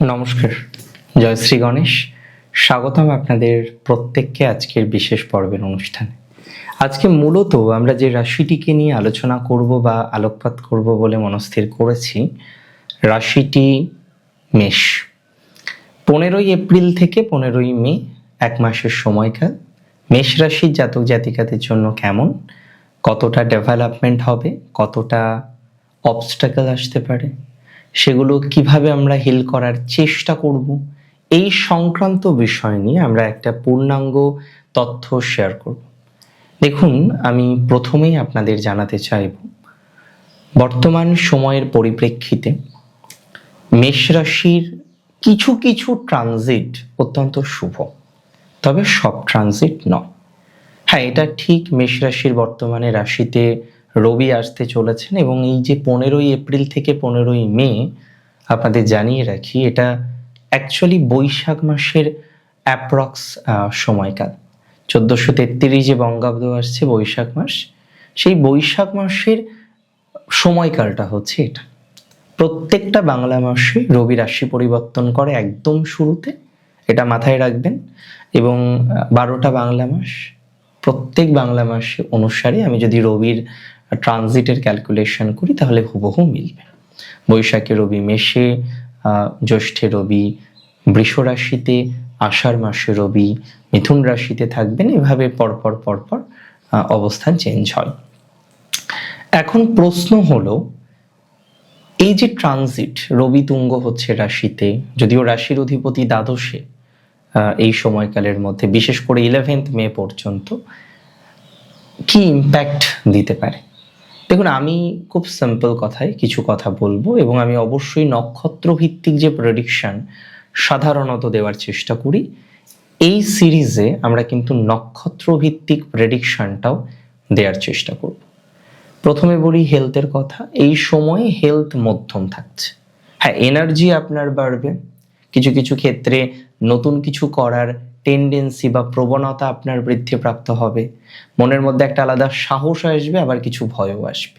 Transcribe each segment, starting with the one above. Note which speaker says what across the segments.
Speaker 1: নমস্কার, জয় শ্রী গণেশ। স্বাগতম আপনাদের প্রত্যেককে আজকের বিশেষ পর্বের অনুষ্ঠানে। আজকে মূলত আমরা যে রাশিটিকে নিয়ে আলোচনা করব বা আলোকপাত করব বলে মনস্থির করেছি, রাশিটি মেষ। 15ই এপ্রিল থেকে 15ই মে, এক মাসের সময়কাল মেষ রাশির জাতক জাতিকাদের জন্য কেমন, কতটা ডেভেলপমেন্ট হবে, কতটা অবস্টাকল আসতে পারে, সেগুলো কিভাবে আমরা হিল করার চেষ্টা করব, এই সংক্রান্ত বিষয় নিয়ে আমরা একটা পূর্ণাঙ্গ তথ্য শেয়ার করব। দেখুন, আমি প্রথমেই আপনাদের জানাতে চাইব, বর্তমান সময়ের পরিপ্রেক্ষিতে মেষ রাশির কিছু কিছু ট্রানজিট অত্যন্ত শুভ, তবে সব ট্রানজিট নয়। হ্যাঁ, এটা ঠিক, মেষ রাশির বর্তমানে রাশিতে রবি আসতে চলেছেন এবং এই যে 15ই এপ্রিল থেকে 15ই মে, আপনাদের জানিয়ে রাখি, এটা অ্যাকচুয়ালি বৈশাখ মাসের অ্যাপ্রক্স সময়কাল। 1433 যে বঙ্গাব্দ আসছে বৈশাখ মাস, সেই বৈশাখ মাসের সময়কালটা হচ্ছে এটা। প্রত্যেকটা বাংলা মাসে রবি রাশি পরিবর্তন করে একদম শুরুতে, এটা মাথায় রাখবেন। এবং 12টা বাংলা মাস, প্রত্যেক বাংলা মাস অনুসারে আমি যদি রবির ট্রানজিটের ক্যালকুলেশন করি তাহলে হুবহু মিলবে। বৈশাখে রবি মেষে, জ্যৈষ্ঠে রবি বৃষ রাশিতে, আষাঢ় মাসে রবি মিথুন রাশিতে থাকবেন, এভাবে পরপর পরপর অবস্থান চেঞ্জ হয়। এখন প্রশ্ন হলো, এই যে ট্রানজিট, রবি তুঙ্গ হচ্ছে রাশিতে, যদিও রাশির অধিপতি দ্বাদশে এই সময়কালের মধ্যে, বিশেষ করে 11th মে পর্যন্ত কি ইম্প্যাক্ট দিতে পারে। দেখুন, আমি খুব সিম্পল কথায় কিছু কথা বলবো এবং আমি অবশ্যই নক্ষত্র ভিত্তিক যে প্রেডিকশন সাধারণত দেওয়ার চেষ্টা করি, এই সিরিজে আমরা কিন্তু নক্ষত্র ভিত্তিক প্রেডিকশনটাও দেওয়ার চেষ্টা করব। প্রথমে বলি হেলথের কথা। এই সময়ে হেলথ মধ্যম থাকছে। হ্যাঁ, এনার্জি আপনার বাড়বে, কিছু কিছু ক্ষেত্রে নতুন কিছু করার টেন্ডেন্সি বা প্রবণতা আপনার বৃদ্ধিপ্রাপ্ত হবে, মনের মধ্যে একটা আলাদা সাহস আসবে, আবার কিছু ভয়ও আসবে।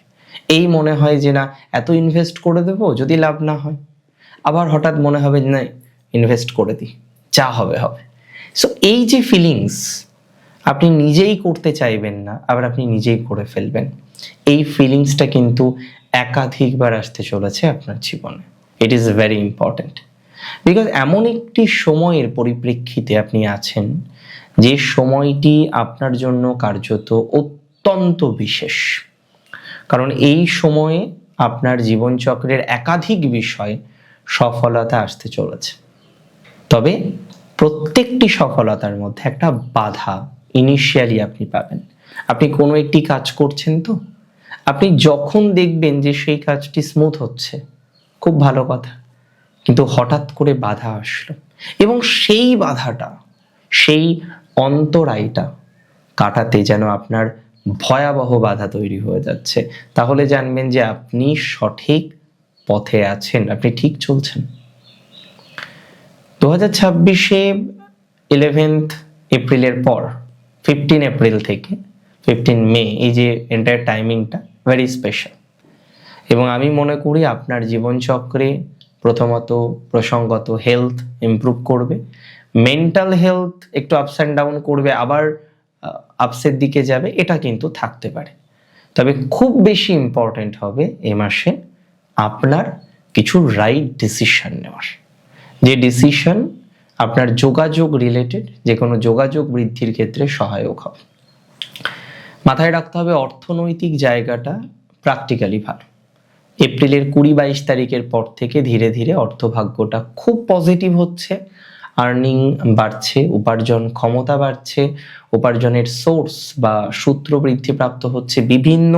Speaker 1: এই মনে হয় যে না, এত ইনভেস্ট করে দেবো, যদি লাভ না হয়, আবার হঠাৎ মনে হবে না, ইনভেস্ট করে দিই, যা হবে হবে। সো এই যে ফিলিংস, আপনি নিজেই করতে চাইবেন না, আবার আপনি নিজেই করে ফেলবেন, এই ফিলিংসটা কিন্তু একাধিকবার আসতে চলেছে আপনার জীবনে। It is very important, because এমন একটি সময়ের পরিপ্রেক্ষিতে আপনি আছেন, যে সময়টি আপনার জন্য কার্যত অত্যন্ত বিশেষ। কারণ এই সময়ে আপনার জীবনচক্রের একাধিক বিষয় সফলতা আসতে চলেছে। তবে প্রত্যেকটি সফলতার মধ্যে একটা বাধা ইনিশিয়ালি আপনি পাবেন। আপনি কোনো একটি কাজ করছেন, তো আপনি যখন দেখবেন যে সেই কাজটি স্মুথ হচ্ছে, খুব ভালো কথা, কিন্তু হঠাৎ করে বাধা আসলো এবং সেই বাধাটা, সেই অন্তরায়টা কাটাতে যেন আপনার ভয়াবহ বাধা তৈরি হয়ে যাচ্ছে, তাহলে জানবেন যে আপনি সঠিক পথে আছেন, আপনি ঠিক চলছেন। 2026-এ 11th এপ্রিলের পর 15 এপ্রিল থেকে 15 মে, এই যে এন্টায়ার টাইমিংটা ভেরি স্পেশাল। এবং আমি মনে করি আপনার জীবনচক্রে প্রথমত প্রসঙ্গত হেলথ ইমপ্রুভ করবে, মেন্টাল হেলথ একটু আপস অ্যান্ড ডাউন করবে, আবার আপসের দিকে যাবে, এটা কিন্তু থাকতে পারে। তবে খুব বেশি ইম্পর্টেন্ট হবে এ মাসে আপনার কিছু রাইট ডিসিশন নেওয়ার, যে ডিসিশন আপনার যোগাযোগ রিলেটেড, যে কোনো যোগাযোগ বৃদ্ধির ক্ষেত্রে সহায়ক হবে। মাথায় রাখতে হবে অর্থনৈতিক জায়গাটা প্র্যাকটিক্যালি ভালো। এপ্রিলের 20-22 তারিখের পর থেকে ধীরে ধীরে অর্থভাগ্যটা খুব পজিটিভ হচ্ছে, আর্নিং বাড়ছে, উপার্জন ক্ষমতা বাড়ছে, উপার্জনের সোর্স বা সূত্র বৃদ্ধিপ্রাপ্ত হচ্ছে, বিভিন্ন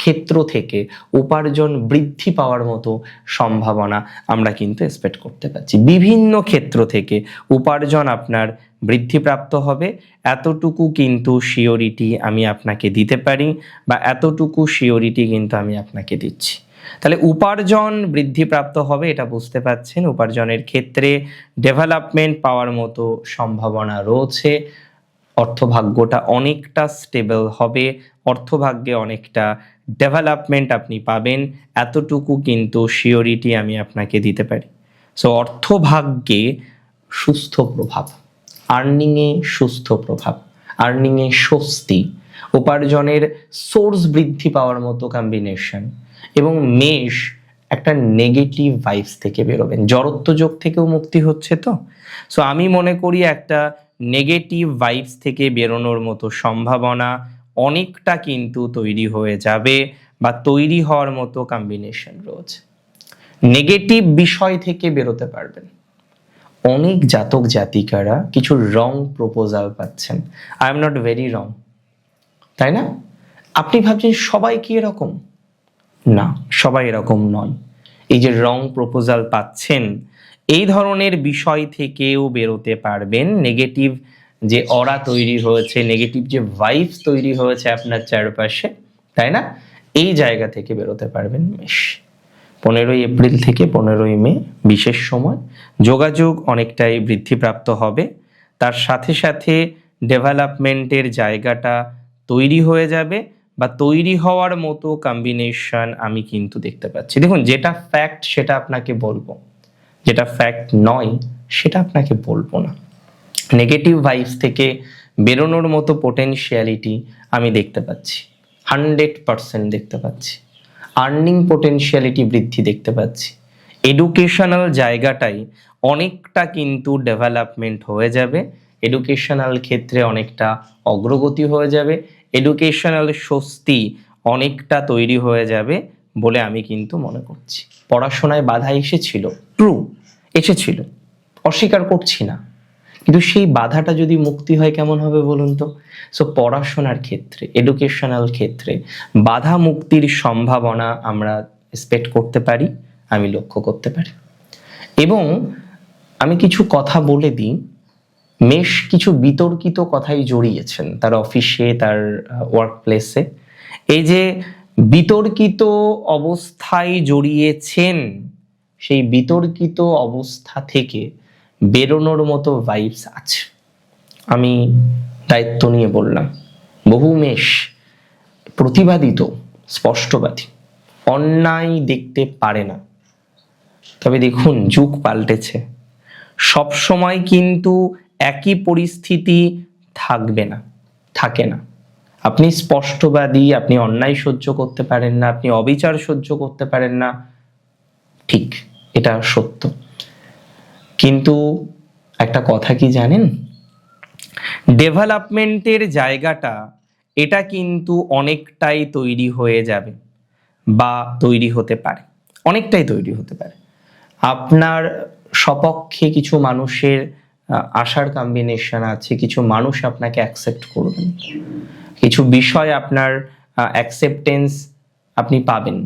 Speaker 1: ক্ষেত্র থেকে উপার্জন বৃদ্ধি পাওয়ার মতো সম্ভাবনা আমরা কিন্তু এক্সপেক্ট করতে পারছি। বিভিন্ন ক্ষেত্র থেকে উপার্জন আপনার বৃদ্ধিপ্রাপ্ত হবে, এতটুকু কিন্তু শিওরিটি আমি আপনাকে দিতে পারি, বা এতটুকু শিওরিটি কিন্তু আমি আপনাকে দিচ্ছি। তাহলে উপার্জন বৃদ্ধিপ্রাপ্ত হবে, এটা বুঝতে পারছেন। উপার্জনের ক্ষেত্রে ডেভেলপমেন্ট পাওয়ার মতো সম্ভাবনা রয়েছে, অর্থভাগ্যটা অনেকটা স্টেবল হবে, অর্থভাগ্যে অনেকটা ডেভেলপমেন্ট আপনি পাবেন, এতটুকু কিন্তু শিওরিটি আমি আপনাকে দিতে পারি। সো অর্থভাগ্যে সুস্থ প্রভাব, আর্নিংয়ে সুস্থ প্রভাব, আর্নিংয়ে স্বস্তি, উপার্জনের সোর্স বৃদ্ধি পাওয়ার মতো কম্বিনেশন। এবং মেষ একটা নেগেটিভ ভাইবস থেকে বেরোবেন, জড়ত্ব যোগ থেকেও মুক্তি হচ্ছে তো। সো আমি মনে করি একটা নেগেটিভ ভাইবস থেকে বেরোনোর মতো সম্ভাবনা অনেকটা কিন্তু তৈরি হয়ে যাবে বা তৈরি হওয়ার মতো কম্বিনেশন রয়েছে। নেগেটিভ বিষয় থেকে বেরোতে পারবেন। অনেক জাতক জাতিকারা কিছু রং প্রপোজাল পাচ্ছেন। I am not very wrong, তাই না? আপনি ভাবছেন সবাই কি এরকম? না, সবাই এরকম নয়। এই যে রং প্রপোজাল পাচ্ছেন, এই ধরনের বিষয় থেকেও বেরোতে পারবেন। নেগেটিভ যে অরা তৈরি হয়েছে, নেগেটিভ যে ভাইবস তৈরি হয়েছে আপনার চারপাশে, তাই না, এই জায়গা থেকে বেরোতে পারবেন মেষ। 15ই এপ্রিল থেকে 15ই মে বিশেষ সময়, যোগাযোগ অনেকটাই বৃদ্ধিপ্রাপ্ত হবে। তার সাথে সাথে ডেভেলপমেন্টের জায়গাটা তৈরি হয়ে যাবে বা তৈরি হওয়ার মতো কম্বিনেশন আমি কিন্তু দেখতে পাচ্ছি। দেখুন, যেটা ফ্যাক্ট সেটা আপনাকে বলবো, যেটা ফ্যাক্ট নয় সেটা আপনাকে বলবো না। নেগেটিভ ভাইবস থেকে বেরোনোর মতো পোটেনশিয়ালিটি আমি দেখতে পাচ্ছি, 100% দেখতে পাচ্ছি। আর্নিং পোটেনশিয়ালিটি বৃদ্ধি দেখতে পাচ্ছি। এডুকেশনাল জায়গাটাই অনেকটা কিন্তু ডেভেলপমেন্ট হয়ে যাবে, এডুকেশনাল ক্ষেত্রে অনেকটা অগ্রগতি হয়ে যাবে, এডুকেশনাল স্বস্তি অনেকটা তৈরি হয়ে যাবে বলে আমি কিন্তু মনে করছি। পড়াশোনায় বাধা এসেছিল, ট্রু, এসেছিল, অস্বীকার করছি না, কিন্তু সেই বাধাটা যদি মুক্তি হয় কেমন হবে বলুন তো? সো পড়াশোনার ক্ষেত্রে, এডুকেশনাল ক্ষেত্রে বাধা মুক্তির সম্ভাবনা আমরা এক্সপেক্ট করতে পারি, আমি লক্ষ্য করতে পারি। এবং আমি কিছু কথা বলে দিই, মেষ কিছু বিতর্কিত কথাই জড়িয়েছেন তার অফিসে, তার ওয়ার্ক প্লেসে। এই যে বিতর্কিত অবস্থায় জড়িয়েছেন, সেই বিতর্কিত অবস্থা থেকে বেরোনোর মতো ভাইবস আছে, আমি দায়িত্ব নিয়ে বললাম। বহু মেষ প্রতিবাদী তো, স্পষ্টবাদী, অন্যায় দেখতে পারে না। তবে দেখুন, যুগ পাল্টেছে, সব সময় কিন্তু একই পরিস্থিতি থাকবে না, থাকে না। আপনি স্পষ্টবাদী, আপনি অন্যায় সহ্য করতে পারেন না, আপনি অবিচার সহ্য করতে পারেন না, ঠিক, এটা সত্য। কিন্তু একটা কথা কি জানেন, ডেভেলপমেন্টের জায়গাটা এটা কিন্তু অনেকটাই তৈরি হয়ে যাবে বা তৈরি হতে পারে, অনেকটাই তৈরি হতে পারে। আপনার সপক্ষে কিছু মানুষের আশার কম্বিনেশন আছে, কিছু মানুষ আপনাকে অ্যাকসেপ্ট করবেন, কিছু বিষয় আপনার অ্যাকসেপ্টেন্স আপনি পাবেন।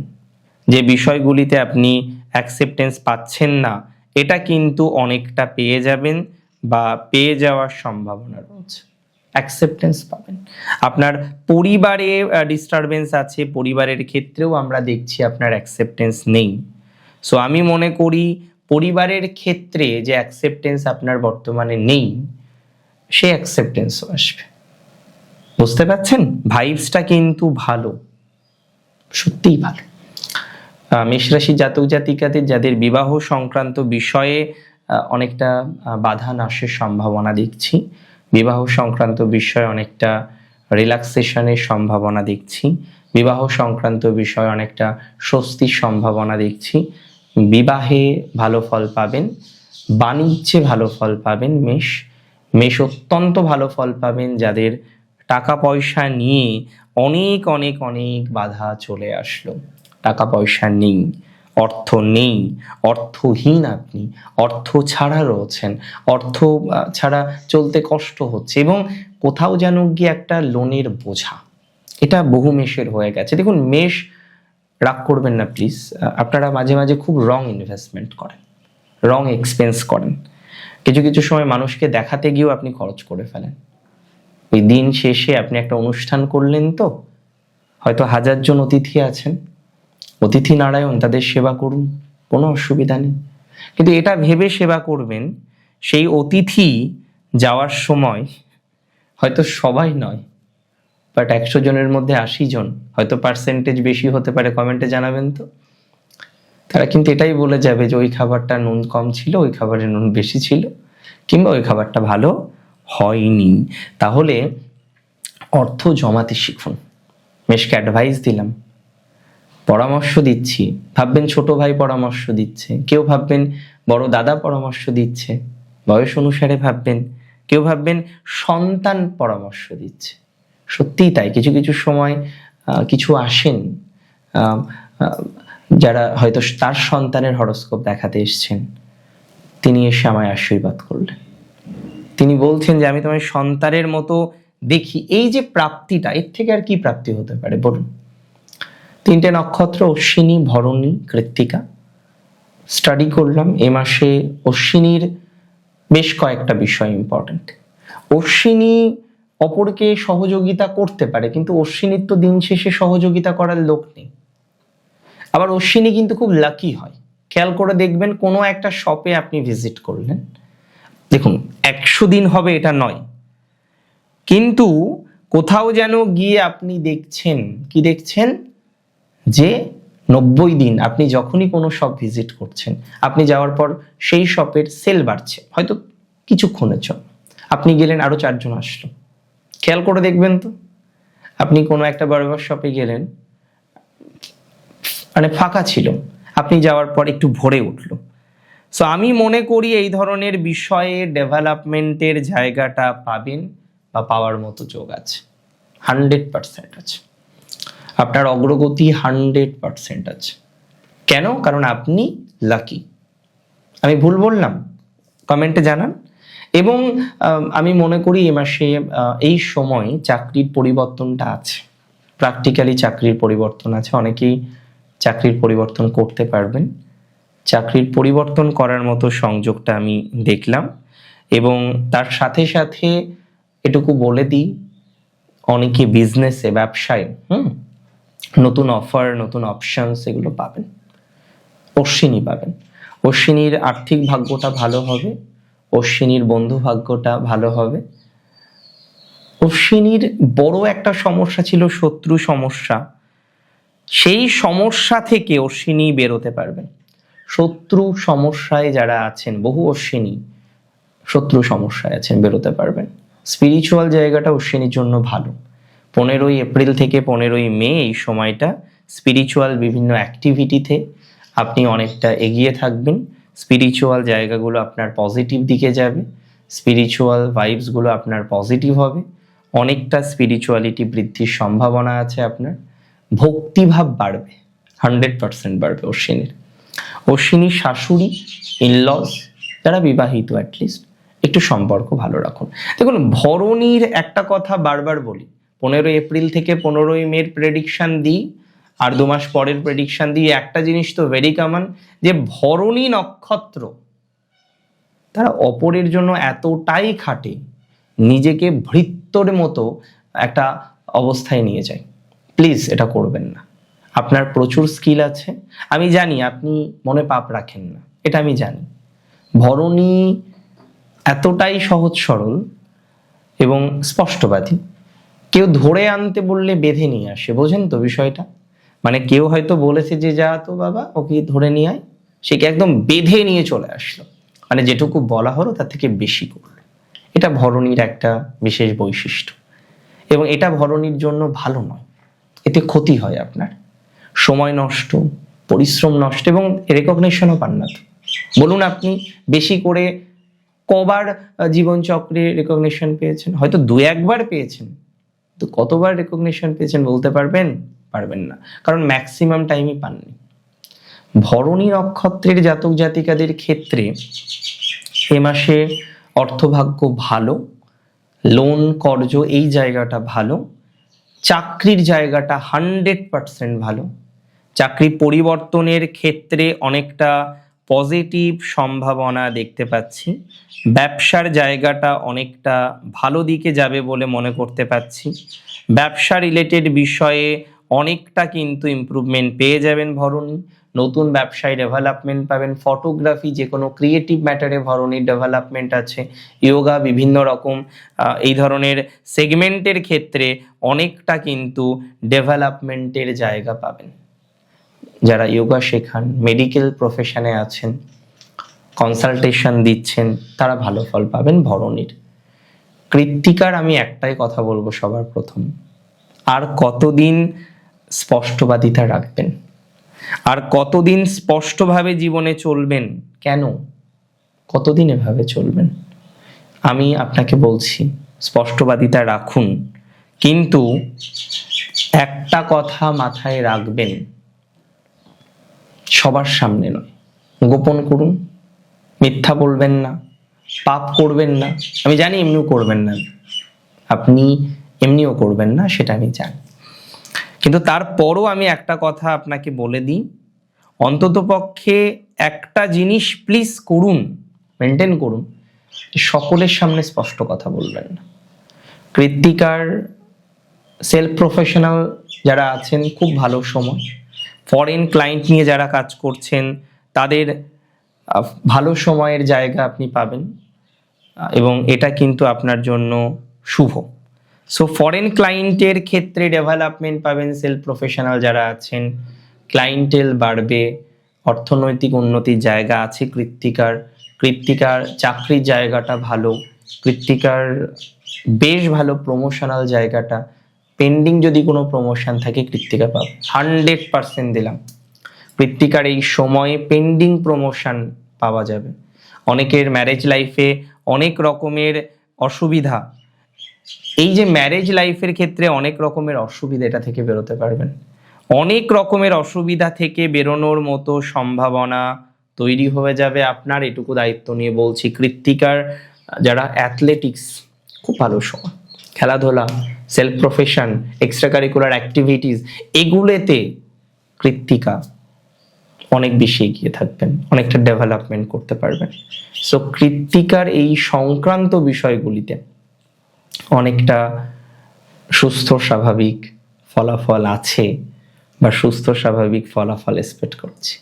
Speaker 1: যে বিষয়গুলিতে আপনি অ্যাকসেপ্টেন্স পাচ্ছেন না, এটা কিন্তু অনেকটা পেয়ে যাবেন বা পেয়ে যাওয়ার সম্ভাবনা রয়েছে, অ্যাকসেপ্টেন্স পাবেন। আপনার পরিবারে ডিস্টারবেন্স আছে, পরিবারের ক্ষেত্রেও আমরা দেখছি আপনার অ্যাকসেপ্টেন্স নেই। সো আমি মনে করি পরিবারের ক্ষেত্রে যে অ্যাকসেপ্টেন্স আপনার বর্তমানে নেই, সে অ্যাকসেপ্টেন্সও আসবে। বুঝতে পারছেন? ভাইবসটা কিন্তু ভালো, সত্যিই ভালো। মেষ রাশি জাতক জাতিকাদের যাদের বিবাহ সংক্রান্ত বিষয়ে অনেকটা বাধা নাশের সম্ভাবনা দেখছি, বিবাহ সংক্রান্ত বিষয়ে অনেকটা রিল্যাক্সেশনের সম্ভাবনা দেখছি, বিবাহ সংক্রান্ত বিষয়ে অনেকটা স্বস্তির সম্ভাবনা দেখছি। বিবাহে ভালো ফল পাবেন, বাণিজ্যে ভালো ফল পাবেন। মেষ অত্যন্ত ভালো ফল পাবেন যাদের টাকা পয়সা নিয়ে অনেক অনেক অনেক বাধা চলে আসলো, টাকা পয়সা নেই, অর্থ নেই, অর্থহীন, আপনি অর্থ ছাড়া রয়েছেন, অর্থ ছাড়া চলতে কষ্ট হচ্ছে এবং কোথাও যেন গিয়ে একটা লোনের বোঝা, এটা বহু মেষের হয়ে গেছে। দেখুন, মেষ, রাগ করবেন না প্লিজ, আপনারা মাঝে মাঝে খুব রং ইনভেস্টমেন্ট করেন, রং এক্সপেন্স করেন, কিছু কিছু সময় মানুষকে দেখাতে গিয়েও আপনি খরচ করে ফেলেন। ওই দিন শেষে আপনি একটা অনুষ্ঠান করলেন, তো হয়তো 1000 জন অতিথি আছেন, অতিথি নারায়ণ, তাদের সেবা করুন, কোনো অসুবিধা নেই, কিন্তু এটা ভেবে সেবা করবেন সেই অতিথি যাওয়ার সময় হয়তো সবাই নয়, বাট 100 জনের মধ্যে 80 জন, হয়তো পার্সেন্টেজ বেশি হতে পারে, কমেন্টে জানাবেন তো। তারা কিন্তু এটাই বলে যাবে যে ওই খাবারটা নুন কম ছিল, ওই খাবারে নুন বেশি ছিল, কিংবা ওই খাবারটা ভালো হয়নি। তাহলে অর্থ জমাতে শিখুন। মেশকে অ্যাডভাইস দিলাম, পরামর্শ দিচ্ছি। ভাববেন ছোট ভাই পরামর্শ দিচ্ছে, কেউ ভাববেন বড় দাদা পরামর্শ দিচ্ছে, বয়স অনুসারে ভাববেন, কেউ ভাববেন সন্তান পরামর্শ দিচ্ছে। সত্যিই তাই, কিছু কিছু সময় কিছু আসেন আহ, আহ, যারা হয়তো তার সন্তানের হরোস্কোপ দেখাতে এসছেন, তিনি এসে আমায় আশীর্বাদ করলেন। তিনি বলছেন যে আমি তোমার সন্তানের মতো দেখি। এই যে প্রাপ্তিটা, এর থেকে আর কি প্রাপ্তি হতে পারে বলুন? 3টে নক্ষত্র অশ্বিনী, ভরণী, কৃত্তিকা স্টাডি করলাম। এ মাসে অশ্বিনীর বেশ কয়েকটা বিষয় ইম্পর্টেন্ট। অশ্বিনী অপরকে সহযোগিতা করতে পারে, কিন্তু অশ্বিনীর তো দিন শেষে সহযোগিতা করার লোক নেই। আবার অশ্বিনী কিন্তু খুব লাকি হয়। খেয়াল করে দেখবেন, কোনো একটা শপে আপনি ভিজিট করলেন, দেখুন 100 দিন হবে এটা নয়, কিন্তু কোথাও যেন গিয়ে আপনি দেখছেন, কি দেখছেন, যে 90 দিন আপনি যখনই কোনো শপ ভিজিট করছেন, আপনি যাওয়ার পর সেই শপের সেল বাড়ছে, হয়তো কিছুক্ষণের জন্য। আপনি গেলেন, আরো 4 জন আসলো। খেয়াল করে দেখবেন তো, আপনি কোনো একটা বার্গার শপে গেলেন, মানে ফাঁকা ছিল, আপনি যাওয়ার পর একটু ভরে উঠলো। সো আমি মনে করি এই ধরনের বিষয়ে ডেভেলপমেন্টের জায়গাটা পাবেন বা পাওয়ার মতো যোগ আছে, 100% আছে। আপনার অগ্রগতি 100% আছে। কেন? কারণ আপনি লাকি। আমি ভুল বললাম? কমেন্টে জানান। এবং আমি মনে করি এ মাসে এই সময় চাকরির পরিবর্তনটা আছে, প্র্যাকটিক্যালি চাকরির পরিবর্তন আছে। অনেকেই চাকরির পরিবর্তন করতে পারবেন। চাকরির পরিবর্তন করার মতো সংযোগটা আমি দেখলাম। এবং তার সাথে সাথে এটুকু বলে দিই, অনেকে বিজনেসে, ব্যবসায় নতুন অফার, নতুন অপশনস এগুলো পাবেন, অশ্বিনী পাবেন। অশ্বিনীর আর্থিক ভাগ্যটা ভালো হবে, অশ্বিনীর বন্ধু ভাগ্যটা ভালো হবে। অশ্বিনীর বড় একটা সমস্যা ছিল শত্রু সমস্যা, সেই সমস্যা থেকে অশ্বিনী বেরোতে পারবেন। শত্রু সমস্যায় যারা আছেন, বহু অশ্বিনী শত্রু সমস্যায় আছেন, বেরোতে পারবেন। স্পিরিচুয়াল জায়গাটা অশ্বিনীর জন্য ভালো। 15ই এপ্রিল থেকে 15ই মে এই সময়টা স্পিরিচুয়াল বিভিন্ন অ্যাক্টিভিটিতে আপনি অনেকটা এগিয়ে থাকবেন। স্পিরিচুয়াল জায়গাগুলো আপনার পজিটিভ দিকে যাবে, স্পিরিচুয়াল ভাইবসগুলো আপনার পজিটিভ হবে, অনেকটা স্পিরিচুয়ালিটি বৃদ্ধির সম্ভাবনা আছে আপনার। ভক্তিভাব বাড়বে, 100% বাড়বে অশ্বিনীর। অশ্বিনীর শাশুড়ি, ইনলস যারা বিবাহিত, অ্যাটলিস্ট একটু সম্পর্ক ভালো রাখুন। দেখুন, ভরণীর একটা কথা বারবার বলি, 15 এপ্রিল থেকে 15ই মের প্রেডিকশন দিই, আর 2 মাস পরের প্রেডিকশন দিই। একটা জিনিস তো ভেরি কমন, যে ভরণী নক্ষত্র তারা অপরের জন্য এতটাই খাটে, নিজেকে ভৃত্যর মতো একটা অবস্থায় নিয়ে যায়। প্লিজ এটা করবেন না। আপনার প্রচুর স্কিল আছে, আমি জানি আপনি মনে পাপ রাখেন না, এটা আমি জানি। ভরণী এতটাই সহজ সরল এবং স্পষ্টবাদী, কেউ ধরে আনতে বললে বেঁধে নিয়ে আসে। বোঝেন তো বিষয়টা? মানে কেউ হয়তো বলেছে যে যা তো বাবা ওকে ধরে নিয়ে আয়, সে একদম বেঁধে নিয়ে চলে আসলো, মানে যেটুকু বলা হলো তার থেকে বেশি করলো। এটা ভরণীর একটা বিশেষ বৈশিষ্ট্য, এবং এটা ভরণীর জন্য ভালো নয়। এতে ক্ষতি হয় আপনার, সময় নষ্ট, পরিশ্রম নষ্ট, এবং রেকগনিশনও পান না। তো বলুন, আপনি বেশি করে কবার জীবনচক্রে রেকগনিশন পেয়েছেন? হয়তো 2-1বার পেয়েছেন, তো কতবার রেকগনিশন পেয়েছেন বলতে পারবেন? পারবেন না, কারণ ম্যাক্সিমাম টাইমই পাননি। ভরণী নক্ষত্রের জাতক জাতিকাদের ক্ষেত্রে এ মাসে অর্থভাগ্য ভালো, লোন কর্জ এই জায়গাটা ভালো, চাকরির জায়গাটা 100% ভালো। চাকরি পরিবর্তনের ক্ষেত্রে অনেকটা পজিটিভ সম্ভাবনা দেখতে পাচ্ছি। ব্যবসার জায়গাটা অনেকটা ভালো দিকে যাবে বলে মনে করতে পাচ্ছি। ব্যবসা রিলেটেড বিষয়ে অনেকটা কিন্তু ইমপ্রুভমেন্ট পেয়ে যাবেন ভরণী। নতুন ব্যবসায় ডেভেলপমেন্ট পাবেন। ফটোগ্রাফি, যে কোনো ক্রিয়েটিভ ম্যাটারে ভরণীর ডেভেলপমেন্ট আছে। ইয়োগা, বিভিন্ন রকম এই ধরনের সেগমেন্টের ক্ষেত্রে অনেকটা কিন্তু ডেভেলপমেন্টের জায়গা পাবেন। যারা যোগা শেখান, মেডিকেল প্রফেশনে আছেন, কনসালটেশন দিচ্ছেন, তারা ভালো ফল পাবেন ভরণীর। কৃত্তিকার আমি একটাই কথা বলবো সবার প্রথম, আর কতদিন স্পষ্টবাদিতা রাখবেন, আর কতদিন স্পষ্টভাবে জীবনে চলবেন, কেন কতদিন এভাবে চলবেন? আমি আপনাকে বলছি স্পষ্টবাদিতা রাখুন, কিন্তু একটা কথা মাথায় রাখবেন, সবার সামনে নয়, গোপন করুন, মিথ্যা বলবেন না, পাপ করবেন না। আমি জানি এমনিও করবেন না, আপনি এমনিও করবেন না, সেটা আমি জানি, কিন্তু তারপরও আমি একটা কথা আপনাকে বলে দিই, অন্ততপক্ষে একটা জিনিস প্লিজ করুন, মেনটেন করুন, সকলের সামনে স্পষ্ট কথা বলবেন না। কৃত্তিকার সেলফ প্রফেশনাল যারা আছেন, খুব ভালো সময়। ফরেন ক্লায়েন্ট নিয়ে যারা কাজ করছেন, তাদের ভালো সময়ের জায়গা আপনি পাবেন, এবং এটা কিন্তু আপনার জন্য শুভ। সো ফরেন ক্লায়েন্টের ক্ষেত্রে ডেভেলপমেন্ট পাবেন। সেলফ প্রফেশনাল যারা আছেন, ক্লায়েন্টেল বাড়বে, অর্থনৈতিক উন্নতির জায়গা আছে কৃত্তিকার। কৃত্তিকার চাকরির জায়গাটা ভালো, কৃত্তিকার বেশ ভালো প্রমোশনাল জায়গাটা। পেন্ডিং যদি কোনো প্রমোশন থাকে কৃত্তিকা পাবে, 100% দিলাম। কৃত্তিকার এই সময়ে পেন্ডিং প্রমোশন পাওয়া যাবে। অনেকের ম্যারেজ লাইফে অনেক রকমের অসুবিধা, এই যে ম্যারেজ লাইফের ক্ষেত্রে অনেক রকমের অসুবিধা, এটা থেকে বেরোতে পারবেন। অনেক রকমের অসুবিধা থেকে বেরোনোর মতো সম্ভাবনা তৈরি হয়ে যাবে আপনার, এটুকু দায়িত্ব নিয়ে বলছি। কৃত্তিকার যারা অ্যাথলেটিক্স, খুব ভালো সময়। খেলাধুলা, self profession, extra curricular activities, এগুলোতে কৃত্তিকা অনেক বেশি এগিয়ে থাকবেন, অনেকটা ডেভেলপমেন্ট করতে পারবেন। সো কৃত্তিকার এই সংক্রান্ত বিষয়গুলিতে অনেকটা সুস্থ স্বাভাবিক ফলাফল আছে, বা সুস্থ স্বাভাবিক ফলাফল এক্সপেক্ট করছি।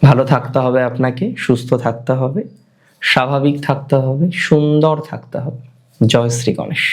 Speaker 1: ভালো থাকতে হবে আপনাকে, সুস্থ থাকতে হবে, স্বাভাবিক থাকতে হবে, সুন্দর থাকতে হবে। জয় শ্রী গণেশ।